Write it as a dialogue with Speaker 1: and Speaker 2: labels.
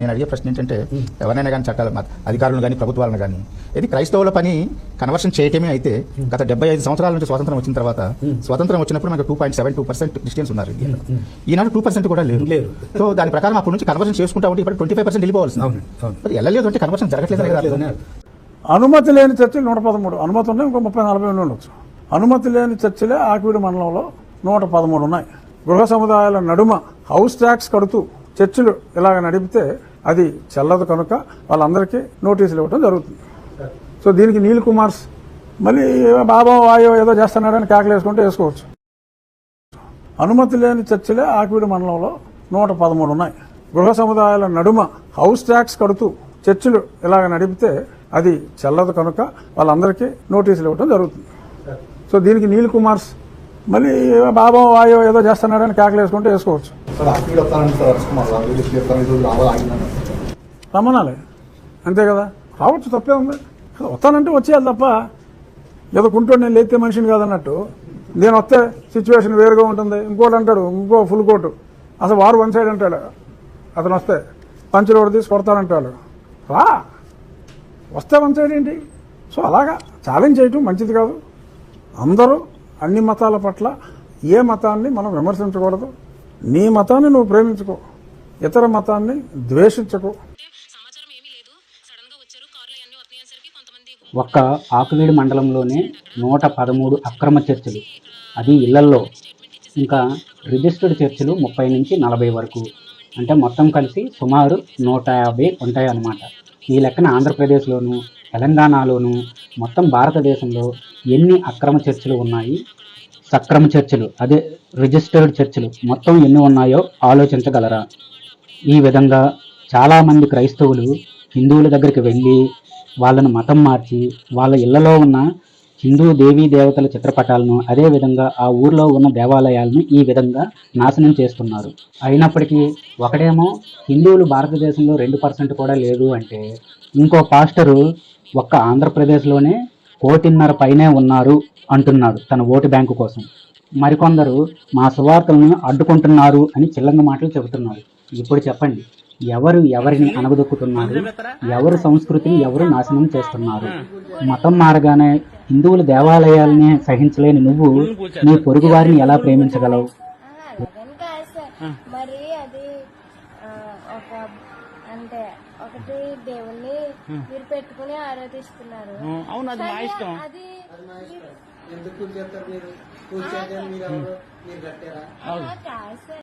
Speaker 1: నేను అడిగే ప్రశ్న ఏంటంటే ఎవరైనా కానీ చట్టాలు అధికారులను కానీ ప్రభుత్వాలను కానీ ఇది క్రైస్తవుల పని కన్వర్షన్ చేయటమే అయితే గత 75 సంవత్సరాల నుంచి స్వాతంత్రం వచ్చిన తర్వాత స్వాతంత్రం వచ్చినప్పుడు మనకు 2.72% క్రిస్టియన్స్ ఉన్నారు. ఈనాడు 2% కూడా లేరు. సో దాని ప్రకారం అప్పటి నుంచి కన్వర్షన్ చేసుకుంటా ఉంటే ఇప్పుడు 25% వెళ్ళిపోవాల్సింది. వెళ్ళలేదు అంటే కన్వర్షన్ జరగట్లేదు.
Speaker 2: అనుమతి లేని చర్చలు 113, అనుమతి ఉన్నాయి ఇంకో 30-40 ఉండొచ్చు. అనుమతి లేని చర్చలే ఆకివీడు మండలంలో 113 ఉన్నాయి. గృహ సముదాయాల నడుమ హౌస్ ట్యాక్స్ కడుతూ చర్చలు ఇలాగ నడిపితే అది చెల్లదు కనుక వాళ్ళందరికీ నోటీసులు ఇవ్వడం జరుగుతుంది. సో దీనికి నీల్ కుమార్స్ మళ్ళీ బాబా వాయో ఏదో చేస్తున్నాడని కేకలు వేసుకుంటే వేసుకోవచ్చు. అనుమతి లేని చర్చలే ఆకివీడు మండలంలో 113 ఉన్నాయి. గృహ సముదాయాల నడుమ హౌస్ ట్యాక్స్ కడుతూ చర్చలు ఇలాగ నడిపితే అది చెల్లదు కనుక వాళ్ళందరికీ నోటీసులు ఇవ్వడం జరుగుతుంది. సో దీనికి నీల్ కుమార్స్ మళ్ళీ బాబా వాయో ఏదో చేస్తున్నాడని కేకలు వేసుకుంటే వేసుకోవచ్చు. రమ్మనాలి అంతే కదా, రావచ్చు, తప్పే ఉంది. వస్తానంటే వచ్చేయాలి తప్ప ఏదో కుంటోడు నేను లేతే మనిషిని కాదన్నట్టు నేను వస్తే సిచ్యువేషన్ వేరుగా ఉంటుంది. ఇంకోటి అంటాడు, ఇంకో ఫుల్ కోటు, అసలు వారు వన్ సైడ్ అంటాడు. అతను వస్తే పంచులు కూడా తీసి కొడతానంటాడు. రా, వస్తే వన్ సైడ్ ఏంటి? సో అలాగా ఛాలెంజ్ చేయటం మంచిది కాదు. అందరూ అన్ని మతాల పట్ల ఏ మతాన్ని మనం విమర్శించకూడదు. నీ మతాన్ని నువ్వు ప్రేమించుకో, ఇతర మతాన్ని ద్వేషించకు.
Speaker 3: ఒక్క ఆకువీడు మండలంలోనే 113 అక్రమ చర్చలు, అది ఇళ్లల్లో. ఇంకా రిజిస్టర్డ్ చర్చలు 30 నుంచి 40 వరకు, అంటే మొత్తం కలిసి సుమారు 150 ఉంటాయి అన్నమాట. ఈ లెక్కన ఆంధ్రప్రదేశ్లోను తెలంగాణలోను మొత్తం భారతదేశంలో ఎన్ని అక్రమ చర్చలు ఉన్నాయి, సక్రమ చర్చలు అదే రిజిస్టర్డ్ చర్చలు మొత్తం ఎన్ని ఉన్నాయో ఆలోచించగలరా? ఈ విధంగా చాలామంది క్రైస్తవులు హిందువుల దగ్గరికి వెళ్ళి వాళ్ళను మతం మార్చి వాళ్ళ ఇళ్లలో ఉన్న హిందూ దేవీ దేవతల చిత్రపటాలను, అదేవిధంగా ఆ ఊర్లో ఉన్న దేవాలయాలను ఈ విధంగా నాశనం చేస్తున్నారు. అయినప్పటికీ ఒకడేమో హిందువులు భారతదేశంలో 2% కూడా లేదు అంటే, ఇంకో పాస్టరు ఒక్క ఆంధ్రప్రదేశ్లోనే 1.5 కోటి పైనే ఉన్నారు అంటున్నాడు తన ఓటు బ్యాంకు కోసం. మరికొందరు మా సువార్తలను అడ్డుకుంటున్నారు అని చిల్లంగ మాటలు చెబుతున్నారు. ఇప్పుడు చెప్పండి, ఎవరు ఎవరిని అనగదొక్కుతున్నారు? ఎవరు సంస్కృతిని ఎవరు నాశనం చేస్తున్నారు? మతం మారగానే హిందువుల దేవాలయాలని సహించలేని నువ్వు నీ పొరుగు వారిని ఎలా ప్రేమించగలవు?
Speaker 4: మరి అది అంటే ఒకటి దేవుణ్ణి మీరు పెట్టుకుని ఆరాధిస్తున్నారు.
Speaker 5: అవును, అది మా ఇష్టం.
Speaker 4: అది
Speaker 6: ఎందుకు చేస్తారు మీరు? పూజ చేయాలని మీరు కట్టారా?